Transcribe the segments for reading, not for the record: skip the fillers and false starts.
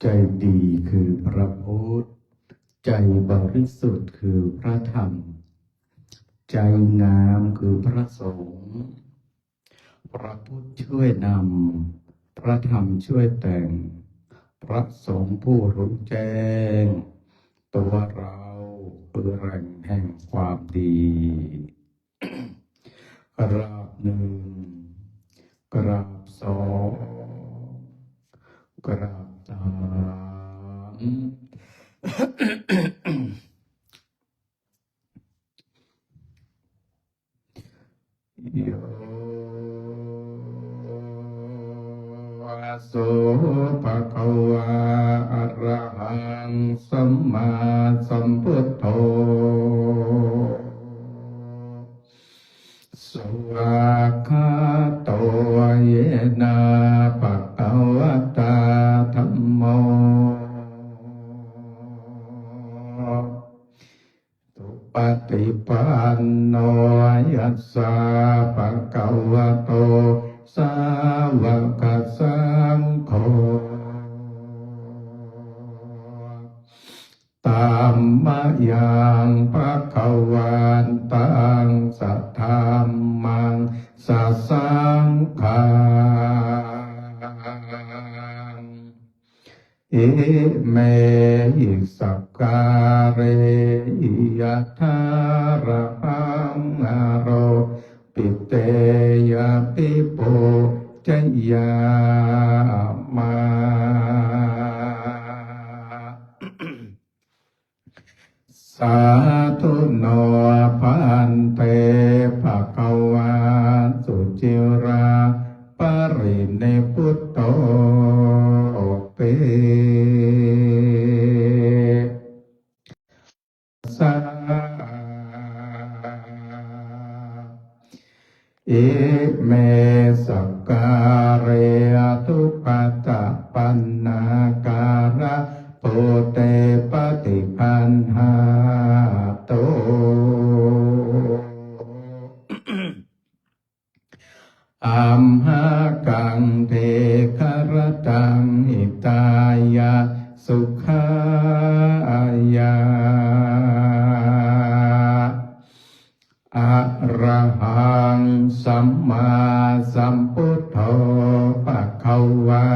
ใจดีคือพระพุทธใจบริสุทธิ์คือพระธรรมใจงามคือพระสงฆ์พระพุทธช่วยนำพระธรรมช่วยแต่งพระสงฆ์ผู้รู้แจ้งตัวเราคือแหล่งแห่งความดีกราบหนึ่งกราบสองกราบสามโยโสภะคะวะอะระหังสัมมาสัมพุทโธสวากขาโตเยนะภะคะวะตาธัมโมสุปฏิปันโนยัสสะภะคะวะโตสาวกสังโฆธัมมยังภะคะวันตังสัทธัมมังสัสสังฆังอิเมหิสักการิยะทาระหังอโรปิเตยะปิโปจยามาสาธุโนภันเตภะคะวะสุจิราปรินิพพุตโตเตสาอิเมสักการะทุปัตตปันนาการะโพเตปฏิปันหาโตอัมหากังเทครตังหิตายะสุขายาอะระหังสัมมาสัมพุทโธภะคะวา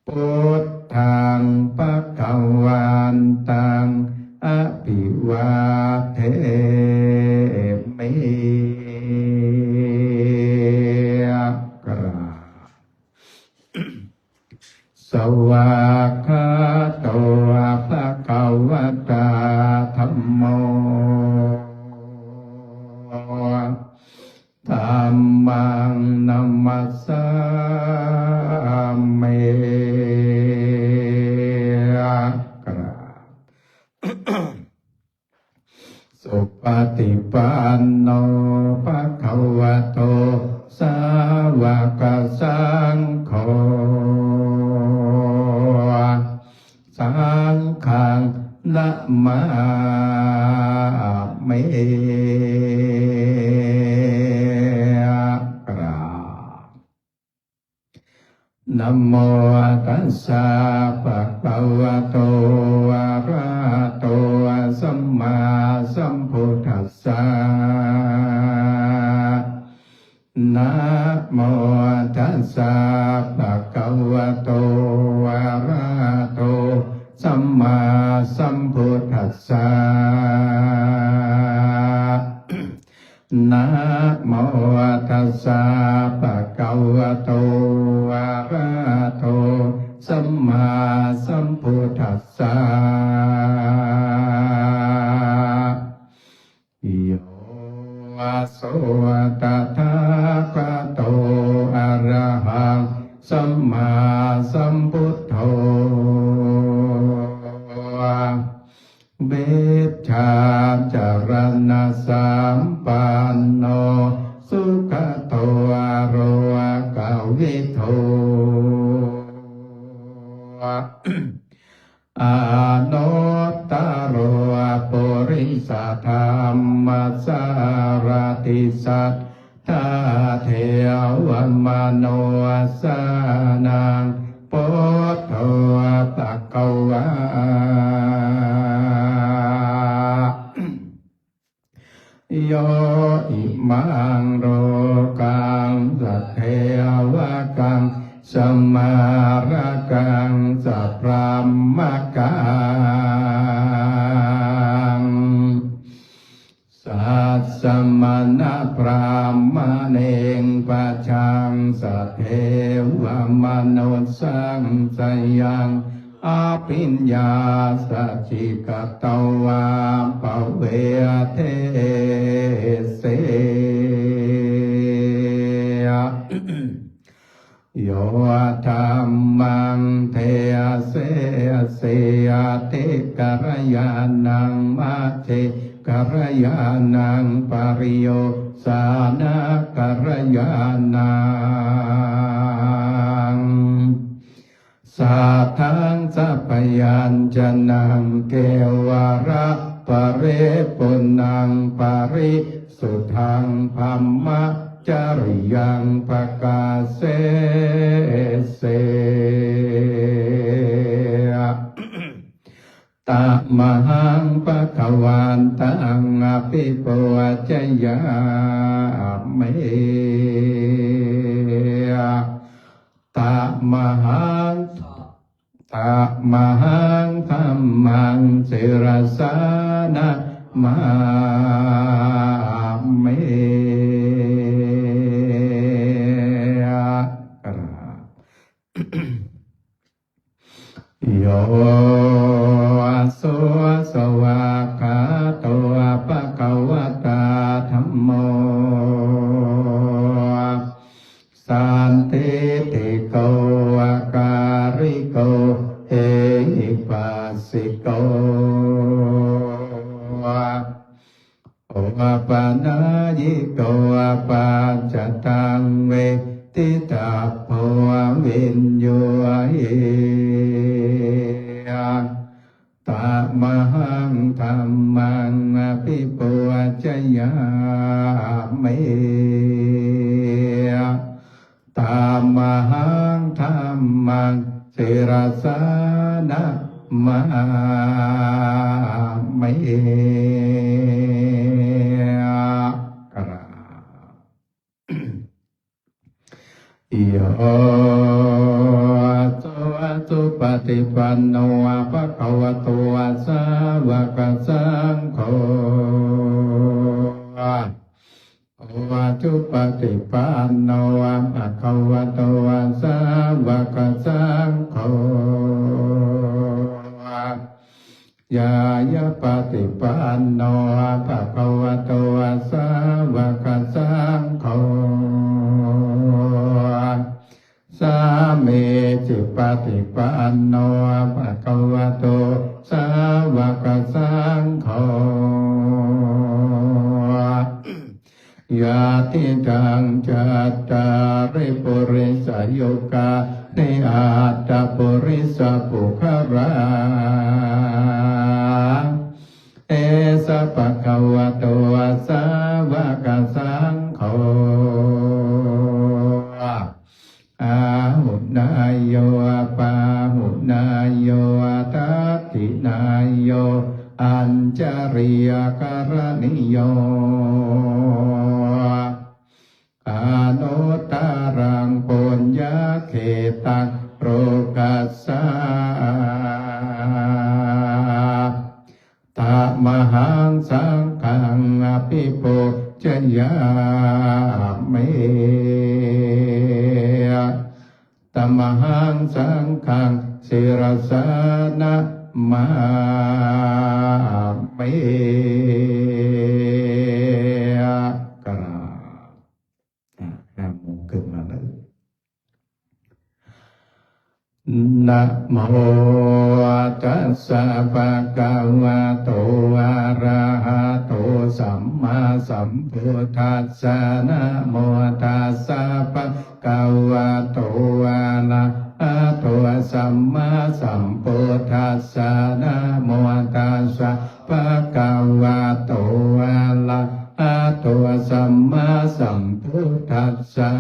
พุทธังภะคะวันตังอภิวาเทมิกราบสวากขาโตภะคะวะตาธัมโมธัมมังนัมมัสสามิกราบสุปฏิปันโนภะคะวะโตสาวกสังโฆสังฆังนะมามิกราบนะโมตัสสะภะคะวะโตอะระหะโตสัมมาสัมพุทธัสสะนะโมตัสสะภะคะวะโตอะระหะโตสัมมาสัมพุทธัสสะนะโมตัสสะภะคะวะโตอะระหะโตสัมมาสัมพุทธัสสะโยโสตถาคโตอะระหังสัมมาสัมพุทโธเวชชาจารณะสัมปันโนสุขโตอโรกาวิโทอาโนตตโรปุริสธรรมสารติสัทธา เทวมโนสานังพุทโธภควาโยอิมังโรกังสัทเทวกังสมาระกังสัพพมกังสัสสมณพรามเนงปัจจังสัทเทวมนุสังสยังอภิญญาสัจจิกตวาปเวเทเสโยธรรมังเทเสเสยติกรยานังมัจเจกรยานังปริโยสานกรยานังสัทธังสัพพยัญชนะเกวระปะเรปุนังปริสุทธังภัมมจริยังปกาเสเสตมหังปะคะวันตังอภิปูชยามิตมหังธัมมังศิรสานะมามิโยสุสวากาโตภะคะวะตาธัมโมสันติติโกอาการิโกเอหิปัสสิโกโอปานายิโกปัจจตังเวทิตาโพวินโยเยตมหังธัมมังอภิปูชยามิตมหังธัมมังศิรสานะมามิกราโยสุปฏิปันโนภะคะวะโตสาวกสังโฆโอสุปฏิปันโนภะคะวะโตสาวกสังโฆยายะปฏิปันโนภะคะวะโตสาวกสังโฆสามีจิปฏิปันโนภะคะวะโตสาวกสังโฆยาติตังจัตตาริปุริสโยกานิอัตตปุริสปุคราเอสะภะคะวะโตสาวกสังโฆอาหุนายโยปาหุนายโยทัตถินายโยอัญจริยกรณิโยอานุตตรังปุญญเขตังโรกัสสะตมหังสังฆังอภิปูชยามิตมหังสังฆังศิรสานะมามิกราห้าโมงขึ้นมาแล้วนะโมตัสสะภะคะวะโตอะระหะโตสัมมาสัมพุทธัสสะนะโมตัสสะภะคะวะโตอะระหะโตสัมมาสัมพุทธัสสะนะโมตัสสะภะคะวะโตอะระหะโตสัมมาสัมพุท ธัสสะ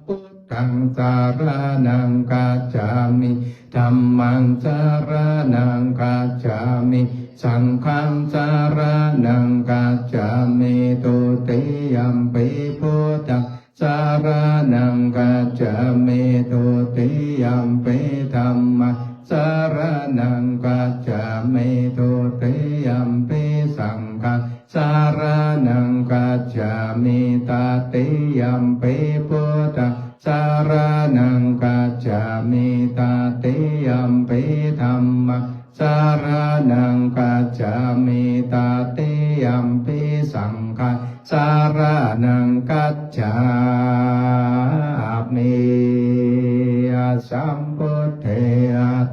พุทธังสารนังกัจฉามิธัมมังสารนังกัจฉามิสังฆังสารนังกัจฉามิตุติยัมปิพุทธังสารนังกัจฉามิตุติยัมปิธัมมังสารนังกัจฉามิตุติยัมปิสังฆังสารนังกัจฉามิตติยัมปิพุทธังสารนังกัจฉามิตติยัมปิธัมมังสารนังกัจฉามิตติยัมปิสังฆังสารนังกัจฉามิสัมพุทเท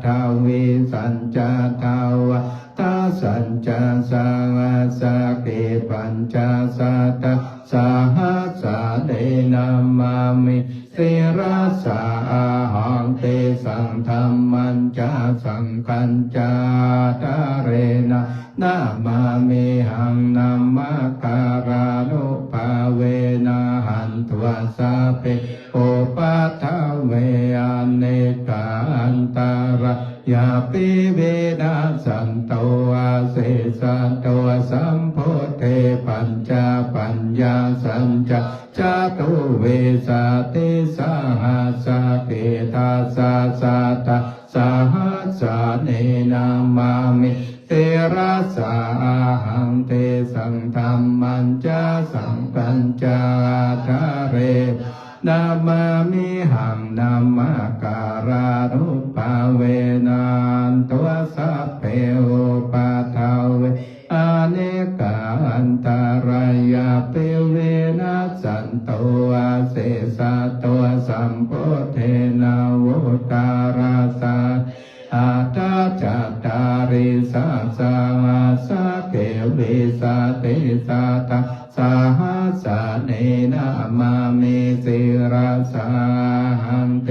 ทาวิสัญจทาวะตาสัญจสังสเกปัญจสัตตสหัสสะเดนะมามิสิราสาหังเตสังธรรมันจาสังคัญจาตาเรนะนามามิหังนามาการานุภาเวนะหันตวะสะเพโอปัฏฐเวอเนกาอันตารยาปิเวนะสันโตอาเสสันโตสัมโพเทปัญจปัญญาสัญจจตุเวสาติสหัสสะเกตาสาสาตาสหัสสะเนนามามิเตระสาหังเตสังธรรมันจาสังกัญจาทาเรนามามิหังนามาการานุภาเวนันตัวสัพเพโอปัฏฐเวอเนกาอันตารายาเปเวนัสสันโตอาเสสะตัวสัมโพเทนาวุตาราสาอาตาจัตตาริสัสสะสะเกวิสาติสาตาสหัสสะเนนะมามิสิราสาหังเต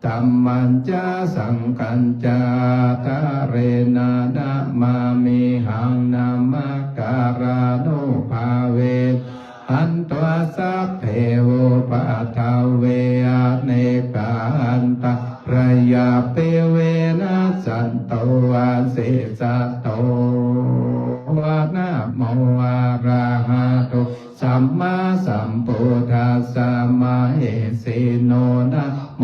ธัมมันจาสังกัญจาตาเรนะนะมามิหังนามาการานุภาเวอันตัวสัพเพโอปัฏฐเวอเนกาอันตรายาเปเวนะสันโตอาเสสะโตวะนะโมอะระหะโตสัมมาสัมพุทธัสสะมะเหสิโนนะโม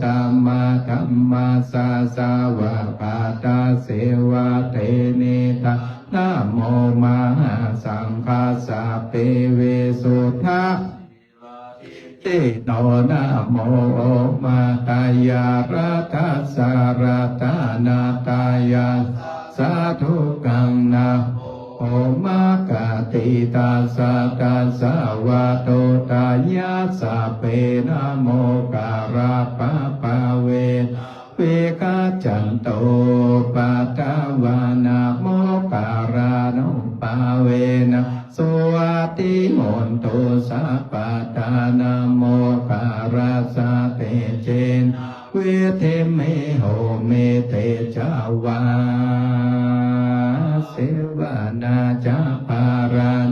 ตัมมะธัมมัสสะสาวะปะตาเสวะเตนิตานะโมมหาสังฆัสสะเปเวสุทธาติโนนะโมมาตายารัตสารตานาตายาสาธุกังนะโอมากาติตาสะตาสาวะโตตายาสะเปนะโมการาปะปะเวเวกาจันโตปัตตวานะโมการานุปาเวนะสวัสดิโหนตุสัพพะทานะโมการาสะเตเจนเวเทเมโหเมเตจาวาเสวนาจาปารัน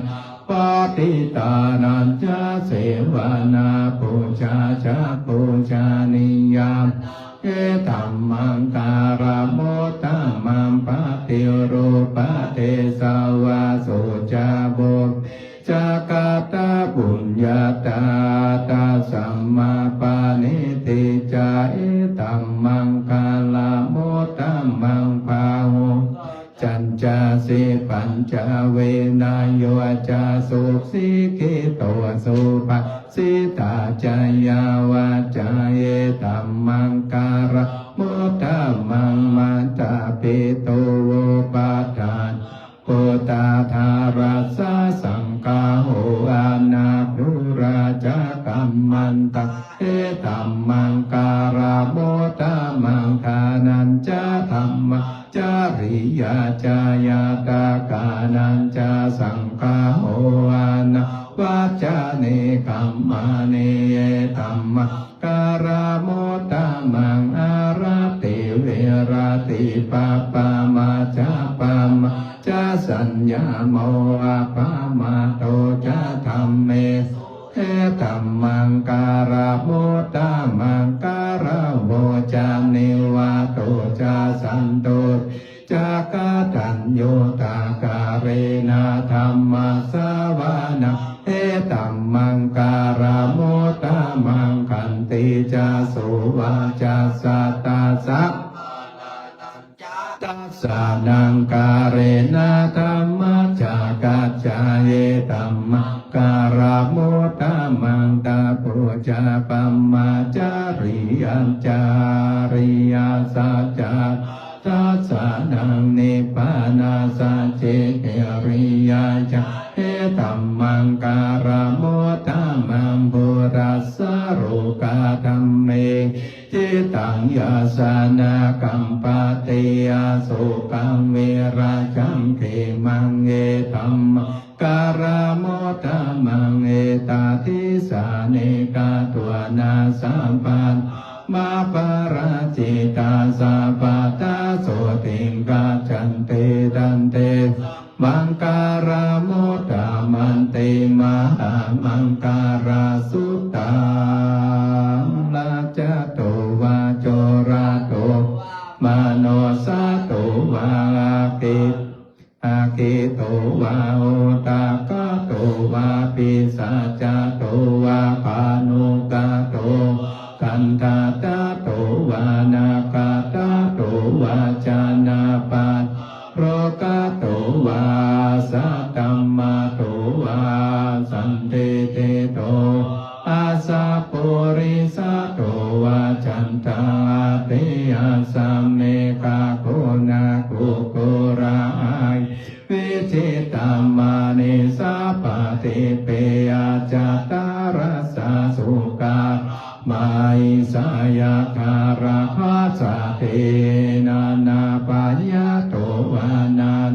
ปฏิตานันจาเสวนาปูชาจาปูชานิยามเอตัมมังการาโมตัมมังปฏิโรปะเทสาวาสุจาบุจากาตาบุญญาตาตาสัมมาปานิติจาเอตัมมังกาลาโมตัมมังภาหุจันจาสิปัญจเวนายโยจาสุสิกิโตสุปะสิตาจายาวาจาเยตัมมังการะโมตัมมังมาตาปิโตโวปาทานโปตาธาราสาสังกาโหอานาภูราจากัมมันตะเอตัมมังการะโมตัมมังทานันจาธัมมะจาริยาจายาตากานันจาสังฆาโหอานะวาจาเนกัมมาเนตัมมะการะโมตัมมังอาราติเวราติปะปะมาจาปะมาจาสัญญาโมอะปะมาโตจาธัมเม การะโมตามังการะโวจานิวาโตจาสันโตจากาตัญโยตาการะนาธัมมาสาวานาเอตัมมังการะโมตามังคันติจาสุวาจาสัตตาสัพตัสสะนังการะนาธัมมาจากัจจายตัมมังการะโมตามังตาปุจจาปัมมาจาริยัญจาริยาสัจจาตัสสะนังนิพพานาสัจเจริยาจาเอตัมมังการะโมตามังปุรัสสะโรกาธัมเมจิตังยาสานากัมปะเตยาสุกังเวราจังเขมังเอธัมมังการะโมตามังเอตาทิสาเนกาตัวนาสัมปันมาปาราจิตาสัพพตาโสติงกาจันเตดันเตมังการะโมตามันเตมหามังการะสุตตังลาจโตวาโจราโตมโนสาโตวาอาคิโตวาโอตากะโตวาปิสัจจโตวาปานุกะโตกันตาตาโตวานาคาตาโตวาจานาปัสโรกาโตวาสัตตัมมาโตวาสันเตเตโตอาสาปุริสาโตวาจันตาเตอาสัมเมกาโกนาคุโกราายวิจิตามานิสัพพติเปยจตารสาสุกามาอิสายาคาราคัสสะเทนานาปัญญาโตวานัน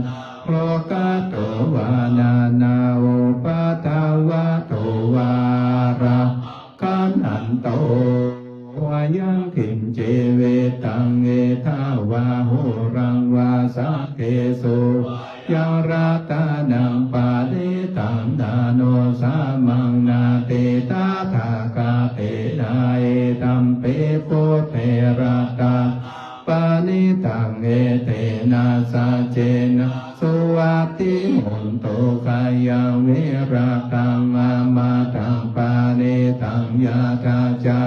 โลกาโตวานานาโอปะทาวะโตวาระคันอันโตวายังขิมเจเวตังเอทาวาหุรังวาสักเกสุยังราตานังปาดิตังดาโนสามังนาเตตาทากาเตนาเอตัมเปโปเทระตาปานิตังเอเตนะสัจเจนะสุวัติมุนโตกายังวิรากังอามาตังปานิตังยาตาจา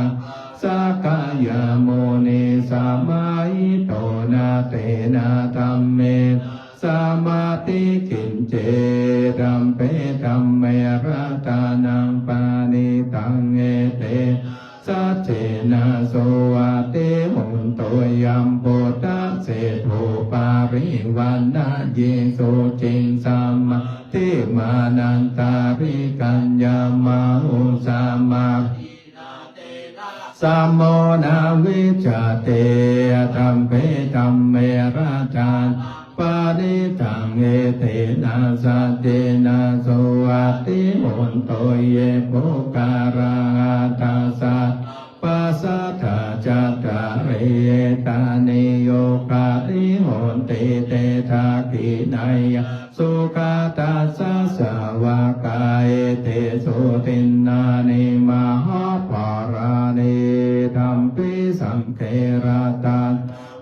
สักกายโมนิสัมมาอิโตนาเตนะธัมเมสมาธิกินเจตัมเปตัมเมระตานังปานิตังเอเตสัจเจนะโสวะเตมุนโตยัมโพธัสเสโทปาริวันนะเยโสจิงสัมมาทิมานันตาริกัญญามาอุสามาสัมโมนาวิจเตธัมเปธัมเมระจานปานิตังเอเตนะสัจเจนะโสวัตติมุนโตเยปุการาตาสัตปัสสัทธาจัตตาเรตานิโยคาติโหนติเตทากินายสุขาตัสสะสาวกายเตสุตินนานิมหาปารานิธัมปิสังเขระตัส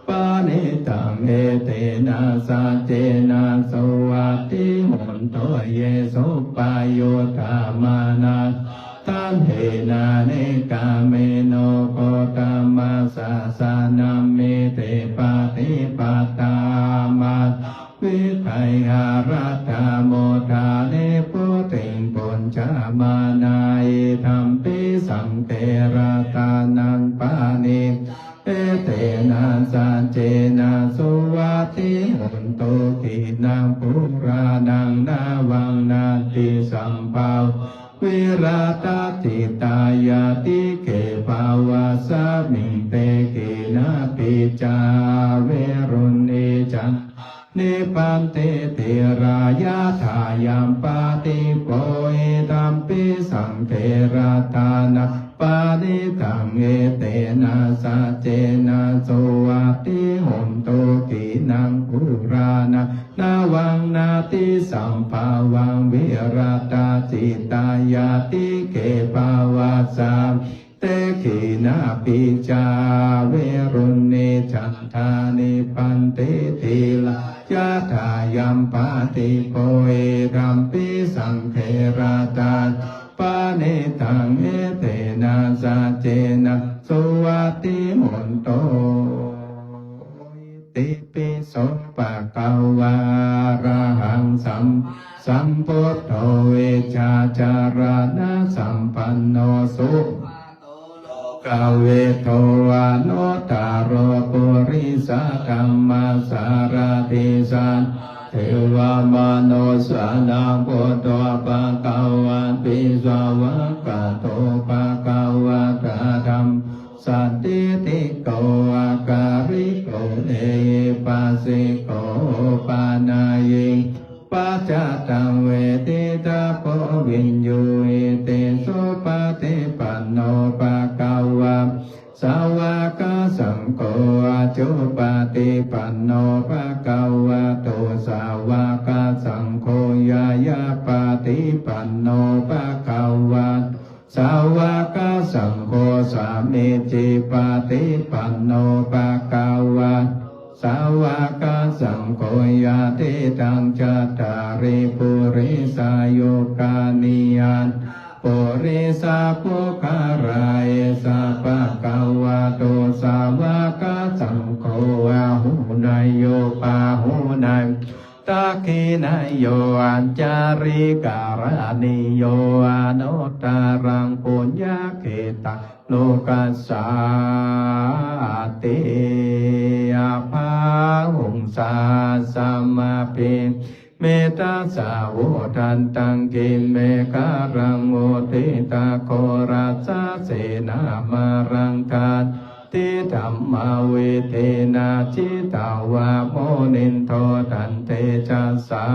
ปานิตังเอเตนะสัจเจนะโสวัตติมุนโตเยสุปายโยธามานัสตันเหนาเนกาเมโนโคตมัสสะสานัมเมเตปะติปะตามาวิไทหารัตถโมทาเนปุติงปุญจามานาอิธัมปิสังเทระตานังปานิเอเตนะสัจเจนะสุวัตติมุนโตขีนังปุรานังนาวังนาติสัมภาววิราตติตายาติเกภาวะสามิงเตกินาปิจาเวรุณีจันนิปันเตเตรายาทายัมปาติโปเอตัมปิสังเทระตานะ ปานิทังเอเตนะสัจเจนะโสวัตติหนตุกินังปุรานะนาวังนาติสัมภาวังวิรัตาจิตายาติเกภาวาสามเตขีนาปิจาเวรุณีจันทานิปันติติลายะทายัมปาติโพเอรัมปิสังเขราตาปานิทังเอเตนะสัจเจนะสุวัตติหนโตติปิโสปะกวาระหังสัมพุทโธเวชาจารณะสัมปันโนสุกเวโทวานุตตโรปุริสธรรมสารติสันเทวมโนสานังพุทโธปะกวันปิสวะกะโตปะกวะตาธรรมสันติติโกอาการิโกเอปัสสิโกปานายิปัจจตังเวทิตาโพวินยูเอเตสุปฏิปันโนปะกวะสาวกสังโฆจุปฏิปันโนภะคะวะโตสาวกสังโฆยายาปฏิปันโนภะคะวะสาวกสังโฆสามิจิปฏิปันโนภะคะวะสาวกสังโฆยาติตังจัตตาริปุริสายุกานิยันปุริสาปุคารายสาปะกวะโตสาวกสังโฆอาหุนายโยปาหุนายตาคินายโยอัญจาริการณิโยอนุตตรังปุญญาเกตังโลกัสสาติอาภาหุงสาสัมมาปิเมตตาสาวทันตังกิเมการังโอติตาโคราสาเสนามารังทานติธรรมเวเทนาจิตาวาโมนินโทตันเตจัสสา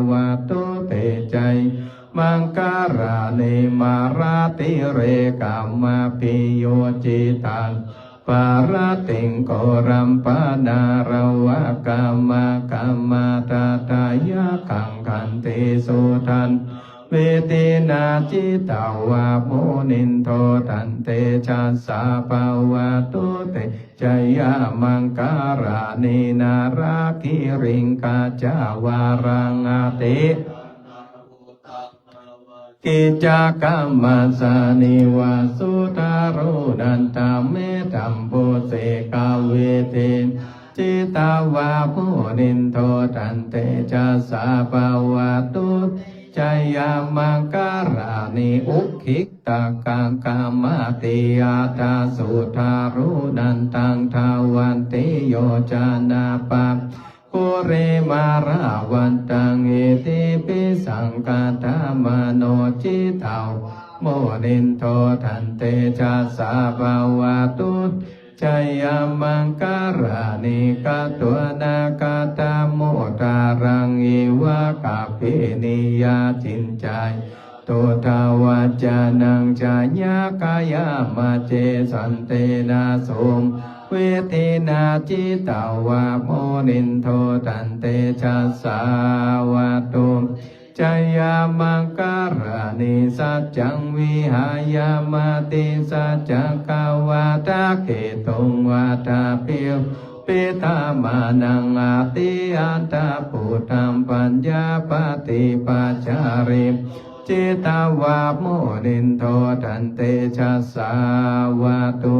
วะตุเตใจมังการานิมาราติเรกามาปิโยจิตังปารติงโกรัมปนารวะกามากามาตาตายะขังขันติสุทันเวตินาจิตาวาโมนินโทตันเตชัสสะภาวะตุเตจยามังการานินาราคิริงกาจาวารังอาติกิจกรรมสานิวาสุตารุนันตเมตัมโพเสกาเวเทนจิตาวาโมนินโทตันเตจัสสะภาวะตุจยามังการานิอุคิกตากังกามติอาตาสุทารุนันตังทาวันติโยจานาปะปุเรมาราวันตังเอติปิสังกาธามโนจิตาวโมนินโททันเตจัสสะภาวะตุจยามังการานิกาตัวนาคาตาโมตารังอิวะกาปินิยาจินใจตุทาวาจานังจายากายามาเจสันเตนะสมเวทินาจิตาวาโมนินโทตันเตชัสสาวะตุจยามังการานิสัจจังวิหายามาติสัจจกาวาตาเกตุงวาตาปิวปิตามานังอาติอันตาปุตัมปัญญาปฏิปัจจาริจิตาวาโมนินโทตันเตชัสสาวะตุ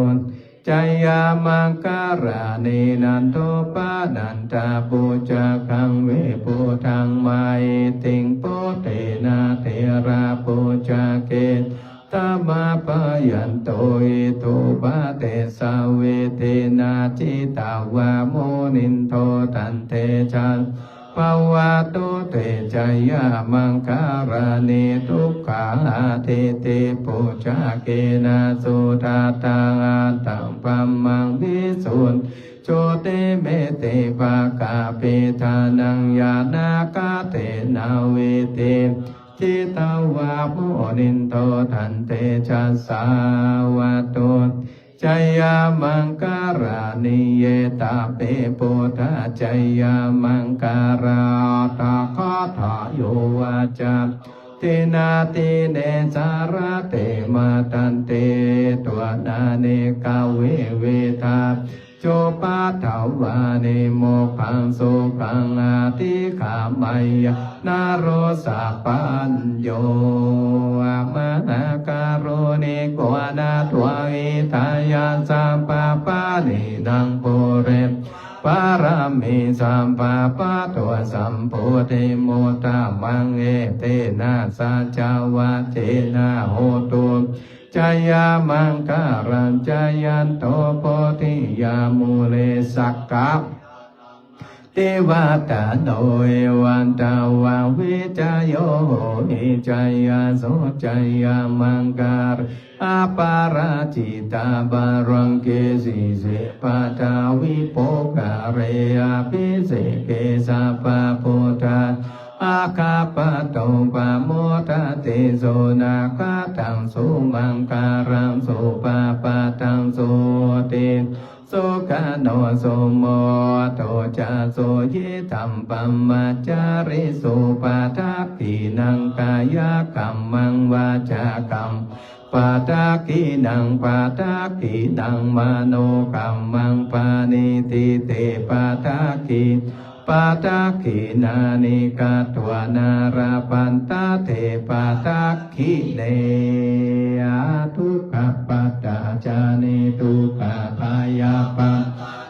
จยามังการานินันโทปานันตาปุจคังวิปุทังมาอิติงโปเตนะเทระปุจเกตมาปยันโตอิทุปะเตสาเวเทนาจิตาวาโมนินโทตันเตชันภาวะตุเตจยามังการานิทุกขาเทเตปุจเกนะสุทาตังอัตตังปัมมังวิสุนโชเตเมเตภากาปิทานังยานาคาเตนาเวเต ทิตาวาโมนินโตทันเตชะสาวะโตจยามังการานิเยตาเปปุทธจยามังการาตาคาถาโยวาจาตินาติเนสารเตมาตันเตตัวนาเนกาเวเวทาโจปาทาวานิโมขังสุขังอาทิขามายะนาโรสะปัญโยมหาการุณิโกนาทวาอิทายาสัมปปานิดังปุเรปารามิสัมปปะตัวสัมโพธิโมตามังเอเตนะสัจจาวะเจนะโหตุจายามังการัญจายันโตโพธิยามูเลสักกะเทวตาโนเอวันตาวาวิจโยหิจายาโสจายามังการอาปาราจิตาบารังเกสิเสปะทาวิโปกะเรอาภิเสเกสะปะพุทธาอาคาปะโตปะโมทะเตโสนาคาตังสุมังการังสุปะปะตังสุติสุขาโนสุโมโตจาสุยิธัมปัมมัจจาริสุปะทักขินังกายกัมมังวาจากัมปะทักขินังปะทักขินังมโนกัมมังปานิติเตปะทักขิปะทักขินานิกาตวนาราปันตาเทปะทักขิเนอาทุกขปัตตาจานิทุกขพายาปัจ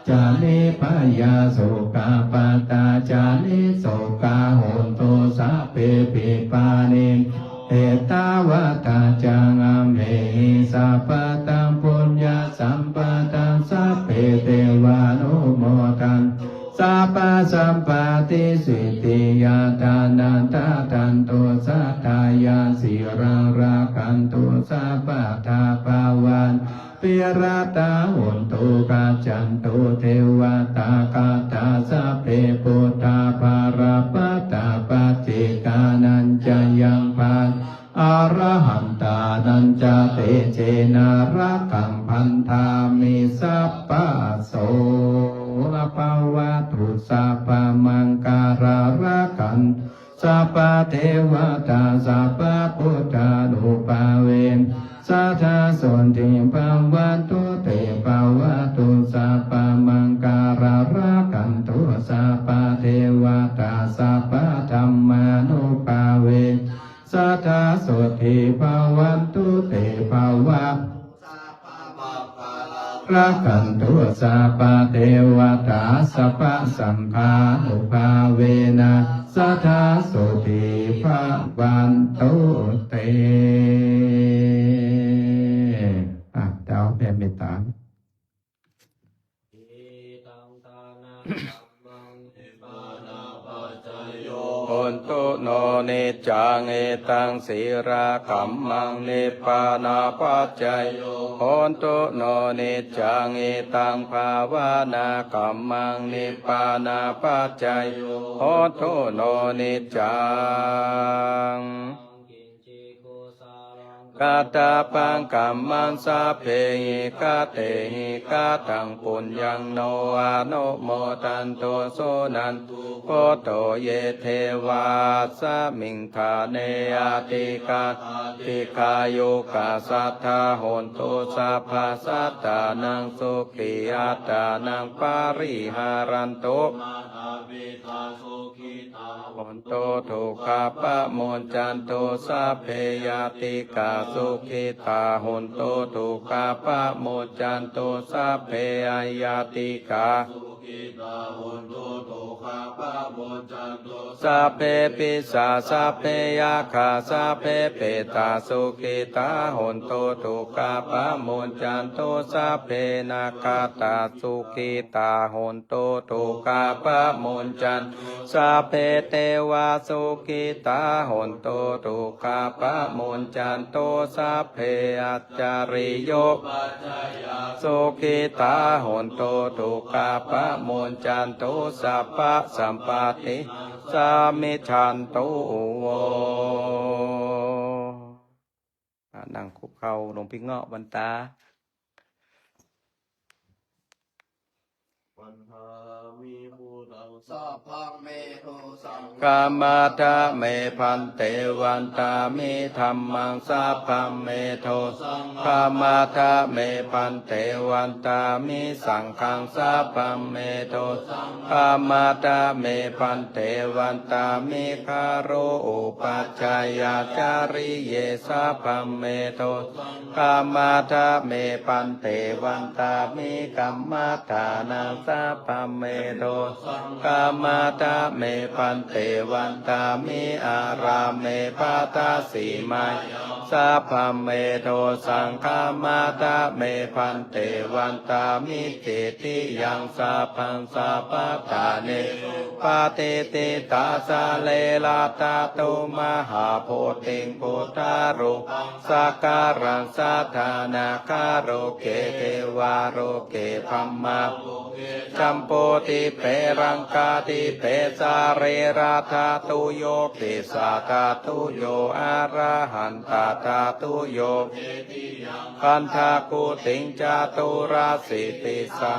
จานิพยาโสกาปัตตาจานิโสกาโหนโตสัพเพปิปานิเอตาวะตาจังอัมเหหิสัพพตังปุญญาสัมปตังสัพเพเทวานุโมทันสัพพสัมปติสิทธิยาทานันตาตันตุสัทธายาสิรังราคันตุสัพพทาภาวันปิราตาหุนตุกัจจันตุเทวตากาตาสัพเพปุตตาภารปัตตาปัจจิกานัญจยังพันอรหันตานัญจเตเจนารักขังพันธามิสัพพะโสละภาวะตุสัพพมังการารักขันสัพพเทวตาสัพพพุทธานุภาเวสัทธาสนติภาวะตุเตภาวะตุสัพพมังการารักขันตุสัพพเทวตาสัพพธัมมานุภาเวสัทธาโสติภาวันตุเตภาวะรักขันตุสัพพเทวตาสัพพสัมภานุภาเวนะสัทธาโสติภาวันตุเตดาวแผ่เมตตาโอนตุโนนิจังเอตังสีราคัมมังนิพพานาปัจจยโยโอนตุโนนิจังเอตังภาวนาคัมมังนิพพานาปัจจยโยโอนตุโนนิจังกาตาปังกัมมังสัพเพหิกาเตหิกาตังปุญญังโนอานุโมทันโตโสนันโพโตเยเทวาสมิงคาเนอาติกาติคาโยกาสัทธาโหนตุสัพพสัตตานังสุขิอัตตานังปาริหารันตุโหนตุทุกขปะโมนจันตุสัพเพยติกาสุขิตาโหนตุทุกขปะโมนจันตุสัพเพยติกาสัพเพปิสาสัพเพยาคาสัพเพเปตาสุขิตาโหนตุทุกขปะโมนจันตุสัพเพนาคาตาสุขิตาโหนตุทุกขปะโมนจันสัพเพเทวาสุขิตาโหนตุทุกขปะโมนจันตุสัพเพอัจจาริโยสุขิตาโหนตุทุกขปะโมนจันตุสัพพะสัมปติสามิชันตุโว นั่งคุกเข่าหลวงพี่เงาะวันตา วันทามีผู้เราสา สัพพังเมตุสัง กามาทะเมพันเตวันตามิธัมมังสัพพัมเมโทกามาทะเมพันเตวันตามิสังฆังสัพพัมเมโทกามาทะเมพันเตวันตามิคาโรอุปัจจายาจาริเยสัพพัมเมโทกามาทะเมพันเตวันตามิกัมมัฏฐานังสัพพัมเมโทกามาทะเมพันเตวันตามิอาราเมปาตาสีมาสัพพัมเมโทสังฆามาทะเมพันเตวันตามิเตติยังสัพพังสัพพตาเนปาเตติตาสาเลลาตาตุมหาโพธิงพุทธารุสักการังสัทธานาคาโรเกเทวาโรเกพัมมาจัมโปติเปรังกาติเปสาเรราธาตุโยติสาธาตุโยอาระหันตาธาตุโยคันธากุติงจาตุราสิติสา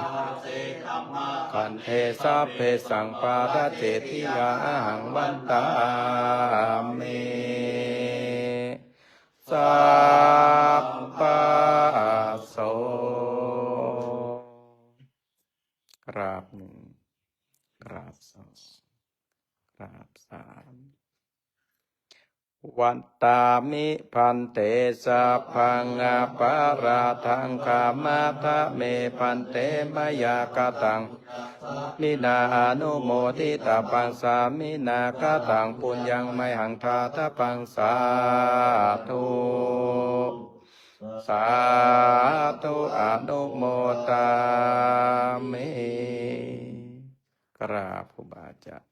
คันเทสะเพสังปาทเจติยาหังวันตามิสัพพะโสกราบหนึ่งกราบสองกราบสามวันตามิพันเตสัพพังอปาราทังคามาทะเมพันเตมยากตังมินาอนุโมทิตาปังสามินากตังปุญญังไมหังทาตะปังสาธุสาธุอนุโมตามิกราบครูบาอาจารย์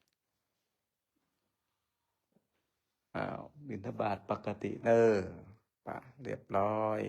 บิณฑบาตปกติป่ะเรียบร้อย